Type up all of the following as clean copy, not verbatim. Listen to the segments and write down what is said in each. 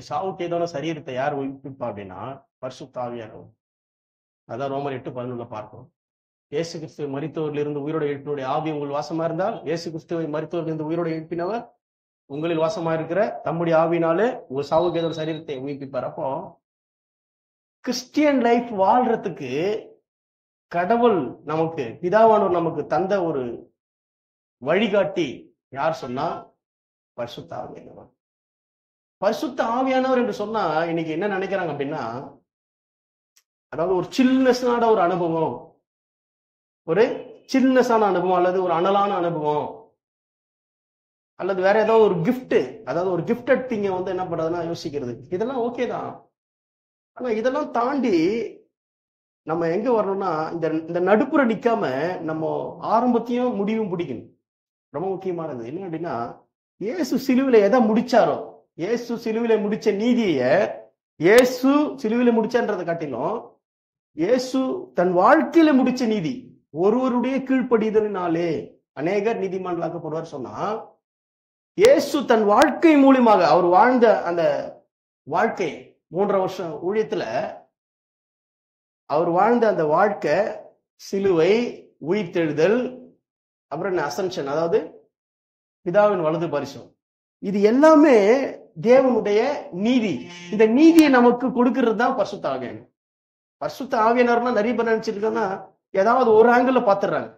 அப்படி சாவுக்கு ஏதோ சரீரத்தை யார் உயிர்ப்பிப்பா அப்படின்னா பரிசுத்த ஆவியானவர். அதான் ரோமர் 8:11 பார்க்கிறோம். இயேசு கிறிஸ்துவை மரித்தோரில் இருந்து உயிரோட எழுப்பினுடைய ஆவி உங்கள் வாசமா இருந்தால், இயேசு கிறிஸ்துவை மரித்தோரில் இருந்து உயிரோட எழுப்பினவர் உங்களில் வாசமா இருக்கிற தம்முடைய ஆவினாலே ஒரு சாவுக்கு ஏதோ சரீரத்தை உயிர்ப்பிப்பார். அப்போ கிறிஸ்டியன் லைஃப் வாழ்றதுக்கு கடவுள் நமக்கு பிதாவானவர் நமக்கு தந்த ஒரு வழிகாட்டி யார் சொன்னா பரிசுத்த ஆவியானவர். பரிசுத்த ஆவியானவர் என்று சொன்னா இன்னைக்கு என்ன நினைக்கிறாங்க அப்படின்னா, அதாவது ஒரு சில்னஸான ஒரு அனுபவம், ஒரு சில்னஸான அனுபவம், அல்லது ஒரு அனலான அனுபவம், அல்லது வேற ஏதாவது ஒரு கிஃப்ட், அதாவது ஒரு கிஃப்டட் திங்க வந்து என்ன பண்றதுன்னா யோசிக்கிறது. இதெல்லாம் ஓகே தான். ஆனா இதெல்லாம் தாண்டி நம்ம எங்க வரணும்னா இந்த நடுப்புற நிக்காம நம்ம ஆரம்பத்தையும் முடிவும் பிடிக்கணும். ரொம்ப முக்கியமானது என்ன அப்படின்னா, இயேசு சிலுவில எதை முடிச்சாரோ, இயேசு சிலுவில முடிச்ச நீதிய இயேசு சிலுவில முடிச்சான்றதை காட்டிலும் இயேசு தன் வாழ்க்கையில முடிச்ச நீதி, ஒருவருடைய கீழ்ப்படிதலினாலே அநேகர் நீதிமான்களாக்கப்படுவார் சொன்னா, இயேசு தன் வாழ்க்கை மூலியமாக அவர் வாழ்ந்த அந்த வாழ்க்கை 3 வருஷம் ஊழியத்துல அவர் வாழ்ந்த அந்த வாழ்க்கை, சிலுவை, உயிர்த்தெழுதல், அப்புறம் அசென்ஷன், அதாவது பிதாவின் வலது பரிசம், இது எல்லாமே தேவனுடைய நீதி. இந்த நீதியை நமக்கு கொடுக்கிறது தான் பரிசுத்த ஆவியானவர். பரிசுத்த ஆவியானவர்னா நிறைய பேர் நினைச்சிருக்கோம்னா ஏதாவது ஒரு ஆங்கிள் பாத்துறாங்க.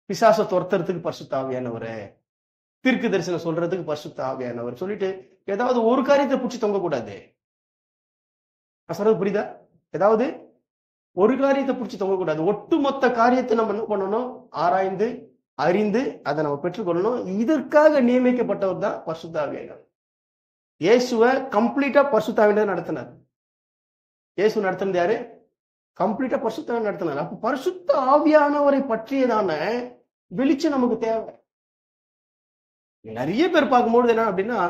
பிசாசை துரத்துறதுக்கு பரிசுத்த ஆவியானவர், தீர்க்க தரிசனம் சொல்றதுக்கு பரிசுத்த ஆவியானவர் சொல்லிட்டு ஏதாவது ஒரு காரியத்தை பிடிச்சி தொங்க கூடாது. சொல்றது புரியுதா? ஏதாவது ஒரு காரியத்தை பிடிச்சி தொங்க கூடாது. ஒட்டுமொத்த காரியத்தை நம்ம என்ன பண்ணணும், ஆராய்ந்து அறிந்து அதை நம்ம பெற்றுக்கொள்ளணும். இதற்காக நியமிக்கப்பட்டவர் தான் பரிசுத்த ஆவியானவர். இயேசுவை கம்ப்ளீட்டா பரிசுத்த ஆவியானவர் நடத்தினார். இயேசு நடத்தினது யாரு? கம்ப்ளீட்டா பரிசுத்த ஆவியானவர் நடத்தினார். அப்ப பரிசுத்த ஆவியானவரை பற்றியதான வெளிச்சம் நமக்கு தேவை. நிறைய பேர் பார்க்கும்போது என்ன அப்படின்னா,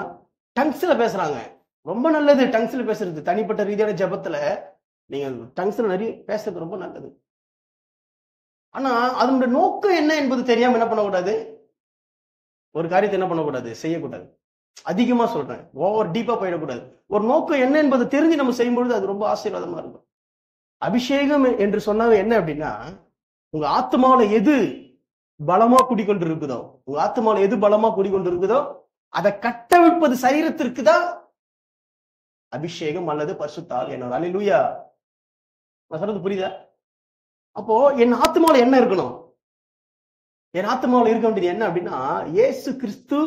டங்ஸ்ல பேசுறாங்க. ரொம்ப நல்லது டங்ஸ்ல பேசுறது. தனிப்பட்ட ரீதியான ஜெபத்துல நீங்க டங்ஸ்ல நிறைய பேசுறது ரொம்ப நல்லது. ஆனா அதனுடைய நோக்கம் என்ன என்பது தெரியாம என்ன பண்ணக்கூடாது, ஒரு காரியத்தை என்ன பண்ணக்கூடாது, செய்யக்கூடாது. அதிகமா சொல்றேன், ஓவர் டீப்பா போயிடக்கூடாது. ஒரு நோக்கம் என்ன என்பதை தெரிஞ்சு நம்ம செய்யும்பொழுது அது ரொம்ப ஆசீர்வாதமா இருக்கும். அபிஷேகம் என்று சொன்னாவே என்ன அப்படின்னா, உங்க ஆத்மாவில எது பலமா குடிக்கொண்டு இருக்குதோ, உங்க ஆத்மாவில எது பலமா குடிக்கொண்டு இருக்குதோ அதை கட்டவிழ்ப்பது சரீரத்திற்கு தான் அபிஷேகம் அல்லது பரிசுத்த ஆவியானவர். அல்லேலூயா. நான் சொல்றது புரியுதா? அப்போ என் ஆத்மாவில என்ன இருக்கணும்? என் ஆத்மாவில இருக்க வேண்டியது என்ன அப்படின்னா, இயேசு கிறிஸ்து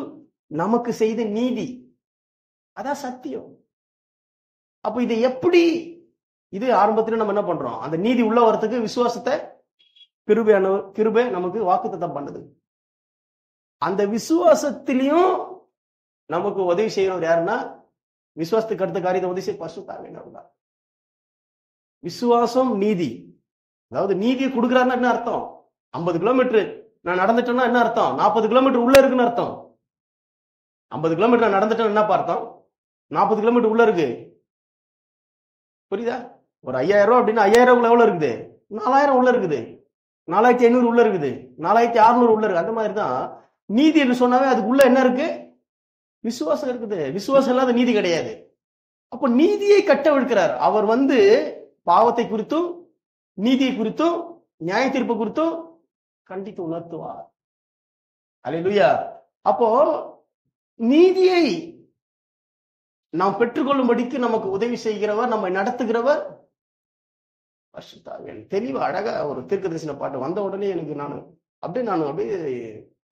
நமக்கு செய்த நீதி, அதான் சத்தியம். அப்ப இதை எப்படி, இது ஆரம்பத்துல நம்ம என்ன பண்றோம், அந்த நீதி உள்ள வரத்துக்கு விசுவாசத்தை கிருபை நமக்கு வாக்குத்தத்தம் பண்ணுது. அந்த விசுவாசத்திலையும் நமக்கு உதவி செய்யறவர் யாருன்னா, விசுவாசத்துக்கு அடுத்த காரியத்தை உதவி செய்ய பரிசுத்த ஆவியானவர் தான். விசுவாசம் நீதி, அதாவது நீதியை கொடுக்குறாருன்னா என்ன அர்த்தம்? 50 கிலோமீட்டர் நான் நடந்துட்டேன்னா என்ன அர்த்தம்? 40 கிலோமீட்டர் உள்ள இருக்குன்னு அர்த்தம். 50 கிலோமீட்டர் நான் நடந்துட்டேன்னு என்ன அர்த்தம்? 40 கிலோமீட்டர் உள்ள இருக்கு. புரியுதா? ஒரு 5000 ரூபாய் அப்படின்னா 5000 எவ்வளவு இருக்குது? 4000 உள்ள இருக்குது, 4500 உள்ள இருக்குது, 4600 உள்ள இருக்கு. அந்த மாதிரி தான் நீதி என்று சொன்னாவே அதுக்குள்ள என்ன இருக்கு? விசுவாசம் இருக்குது. விசுவாசம் இல்லாத நீதி கிடையாது. அப்ப நீதியை கட்டவிழ்க்கிறார் அவர். பாவத்தை குறித்தும் நீதியை குறித்தும் நியாய தீர்ப்பு குறித்தும் கண்டித்து உணர்த்துவார். அல்லேலூயா. அப்போ நீதியை நாம் பெற்றுக்கொள்ளும்படிக்கு நமக்கு உதவி செய்கிறவர், நம்மை நடத்துகிறவர் பரிசுத்த ஆவியானவர். தெளிவா அழகா ஒரு தீர்க்கதரிசன பாட்டு வந்த உடனே எனக்கு நான் அப்படியே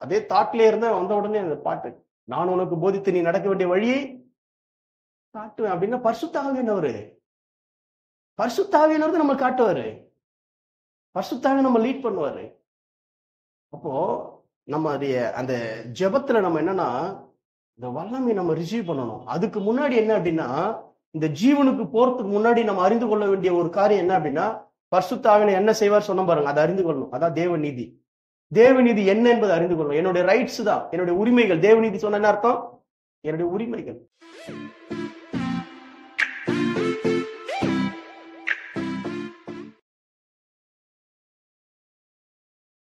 அதே தாட்லயே இருந்தேன். வந்த உடனே அந்த பாட்டு, நான் உனக்கு போதித்து நீ நடக்க வேண்டிய வழியை காட்டுவேன் அப்படின்னா பரிசுத்த ஆவியானவர். பரிசுத்த ஆவியானவர் நம்ம காட்டுவாரு, பரிசுத்த ஆவியானவர் நம்ம லீட் பண்ணுவாரு. அப்போ நம்ம அந்த ஜெபத்துல நம்ம என்னன்னா, இந்த வல்லமை நம்ம ரிசீவ் பண்ணணும். அதுக்கு முன்னாடி என்ன அப்படின்னா, இந்த ஜீவனுக்கு போறதுக்கு முன்னாடி நம்ம அறிந்து கொள்ள வேண்டிய ஒரு காரியம் என்ன அப்படின்னா, பரிசுத்த ஆவியானவர் என்ன செய்வார் சொன்ன பாருங்க, அதை அறிந்து கொள்ளணும். அதான் தேவநீதி. தேவநீதி என்ன என்பதை அறிந்து கொள்ளணும். என்னுடைய ரைட்ஸ் தான், என்னுடைய உரிமைகள். தேவநீதி சொன்ன என்ன அர்த்தம்? என்னுடைய உரிமைகள்.